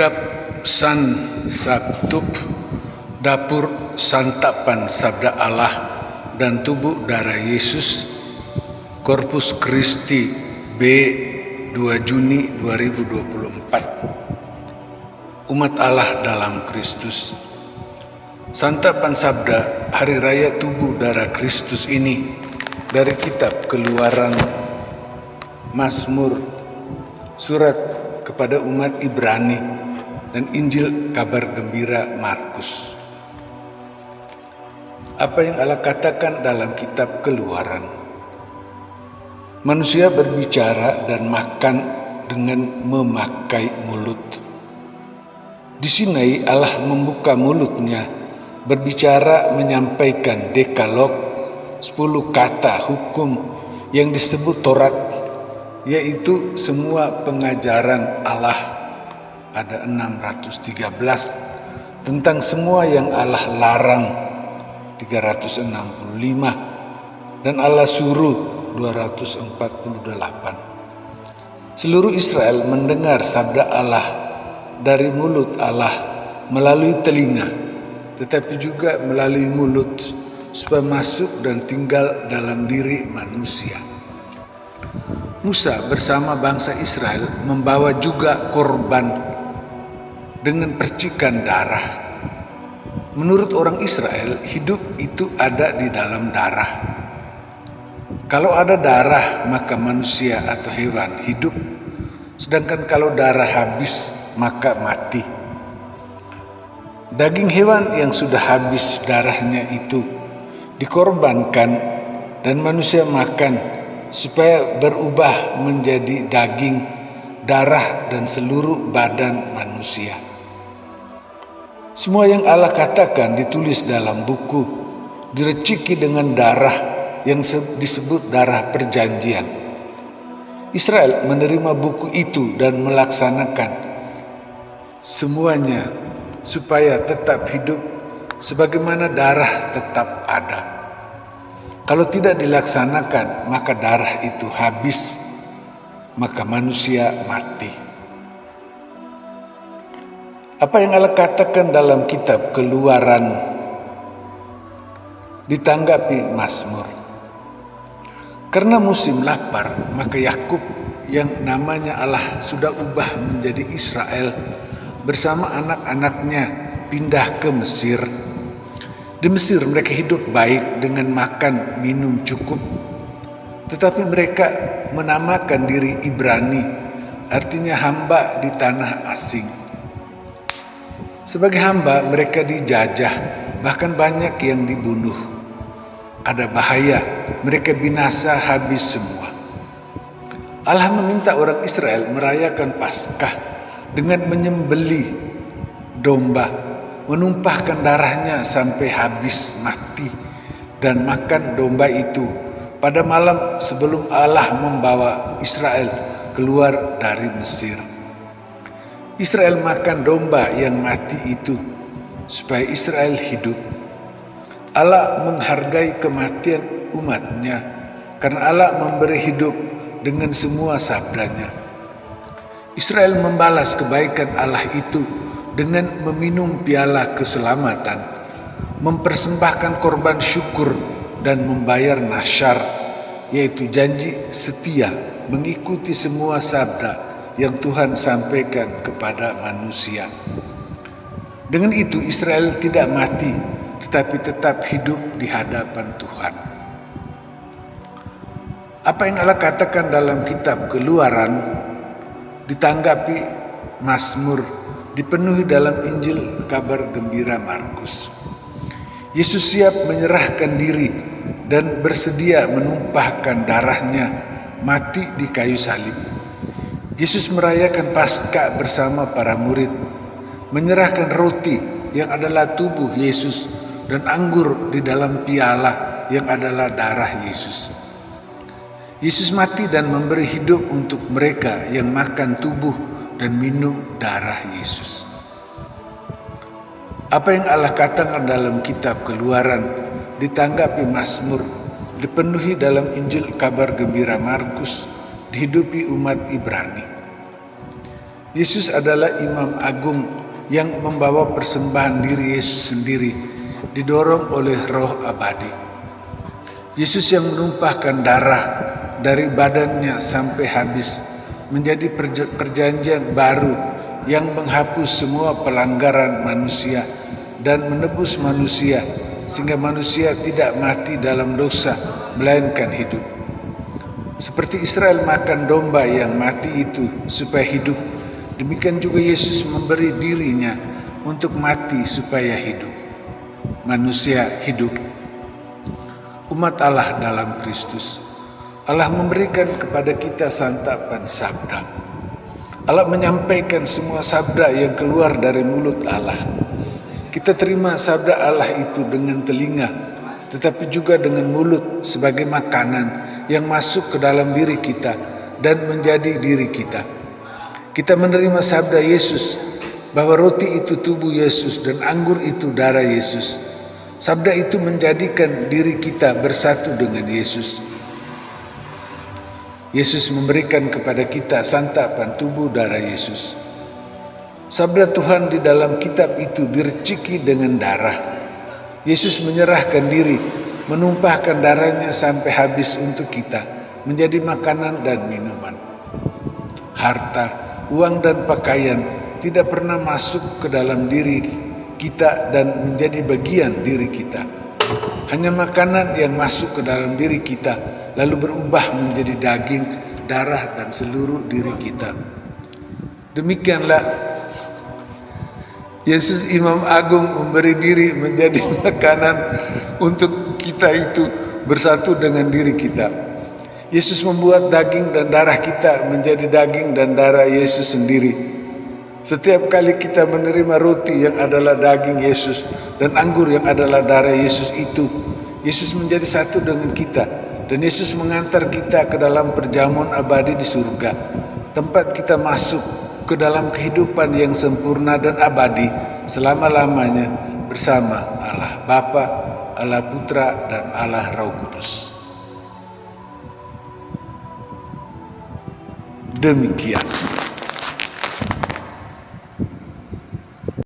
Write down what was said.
Dap San Sabtub, dapur santapan sabda Allah dan tubuh darah Yesus, Corpus Christi B 2 Juni 2024. Umat Allah dalam Kristus. Santapan sabda Hari Raya Tubuh Darah Kristus ini dari kitab Keluaran, Mazmur, surat kepada umat Ibrani, dan Injil kabar gembira Markus. Apa yang Allah katakan dalam kitab Keluaran? Manusia berbicara dan makan dengan memakai mulut. Di Sinai Allah membuka mulutnya, berbicara menyampaikan dekalog, 10 kata hukum yang disebut Taurat, yaitu semua pengajaran Allah. Ada 613 tentang semua yang Allah larang, 365, dan Allah suruh 248. Seluruh Israel mendengar sabda Allah dari mulut Allah melalui telinga, tetapi juga melalui mulut, supaya masuk dan tinggal dalam diri manusia. Musa bersama bangsa Israel membawa juga korban dengan percikan darah. Menurut orang Israel, hidup itu ada di dalam darah. Kalau ada darah, maka manusia atau hewan hidup, sedangkan kalau darah habis, maka mati. Daging hewan yang sudah habis darahnya itu dikorbankan dan manusia makan, supaya berubah menjadi daging, darah, dan seluruh badan manusia. Semua yang Allah katakan ditulis dalam buku, direciki dengan darah yang disebut darah perjanjian. Israel menerima buku itu dan melaksanakan semuanya supaya tetap hidup, sebagaimana darah tetap ada. Kalau tidak dilaksanakan, maka darah itu habis, maka manusia mati. Apa yang Allah katakan dalam kitab Keluaran ditanggapi Mazmur. Karena musim lapar, maka Yakub yang namanya Allah sudah ubah menjadi Israel bersama anak-anaknya pindah ke Mesir. Di Mesir mereka hidup baik dengan makan minum cukup, tetapi mereka menamakan diri Ibrani, artinya hamba di tanah asing. Sebagai hamba mereka dijajah, bahkan banyak yang dibunuh. Ada bahaya, mereka binasa habis semua. Allah meminta orang Israel merayakan Paskah dengan menyembelih domba, menumpahkan darahnya sampai habis mati, dan makan domba itu pada malam sebelum Allah membawa Israel keluar dari Mesir. Israel makan domba yang mati itu supaya Israel hidup. Allah menghargai kematian umatnya karena Allah memberi hidup dengan semua sabdanya. Israel membalas kebaikan Allah itu dengan meminum piala keselamatan, mempersembahkan korban syukur, dan membayar nasyar, yaitu janji setia mengikuti semua sabda yang Tuhan sampaikan kepada manusia. Dengan itu Israel tidak mati, tetapi tetap hidup di hadapan Tuhan. Apa yang Allah katakan dalam kitab Keluaran ditanggapi Mazmur, dipenuhi dalam Injil kabar gembira Markus. Yesus siap menyerahkan diri dan bersedia menumpahkan darahnya mati di kayu salib. Yesus merayakan Paskah bersama para murid, menyerahkan roti yang adalah tubuh Yesus dan anggur di dalam piala yang adalah darah Yesus. Yesus mati dan memberi hidup untuk mereka yang makan tubuh dan minum darah Yesus. Apa yang Allah katakan dalam kitab Keluaran ditanggapi Mazmur, dipenuhi dalam Injil kabar gembira Markus, dihidupi umat Ibrani. Yesus adalah imam agung yang membawa persembahan diri Yesus sendiri, didorong oleh roh abadi. Yesus yang menumpahkan darah dari badannya sampai habis menjadi perjanjian baru yang menghapus semua pelanggaran manusia dan menebus manusia sehingga manusia tidak mati dalam dosa melainkan hidup. Seperti Israel makan domba yang mati itu supaya hidup, demikian juga Yesus memberi dirinya untuk mati supaya hidup. Manusia hidup. Umat Allah dalam Kristus. Allah memberikan kepada kita santapan sabda. Allah menyampaikan semua sabda yang keluar dari mulut Allah. Kita terima sabda Allah itu dengan telinga, tetapi juga dengan mulut sebagai makanan yang masuk ke dalam diri kita dan menjadi diri kita. Kita menerima sabda Yesus bahwa roti itu tubuh Yesus dan anggur itu darah Yesus. Sabda itu menjadikan diri kita bersatu dengan Yesus. Yesus memberikan kepada kita santapan tubuh darah Yesus. Sabda Tuhan di dalam kitab itu dirciki dengan darah. Yesus menyerahkan diri, menumpahkan darahnya sampai habis untuk kita, menjadi makanan dan minuman. Harta, uang dan pakaian tidak pernah masuk ke dalam diri kita dan menjadi bagian diri kita. Hanya makanan yang masuk ke dalam diri kita, lalu berubah menjadi daging, darah dan seluruh diri kita. Demikianlah Yesus Imam Agung memberi diri menjadi makanan untuk kita itu bersatu dengan diri kita. Yesus membuat daging dan darah kita menjadi daging dan darah Yesus sendiri. Setiap kali kita menerima roti yang adalah daging Yesus dan anggur yang adalah darah Yesus itu, Yesus menjadi satu dengan kita dan Yesus mengantar kita ke dalam perjamuan abadi di surga, tempat kita masuk ke dalam kehidupan yang sempurna dan abadi selama-lamanya bersama Allah Bapa, Allah Putra dan Allah Roh Kudus. Demikian.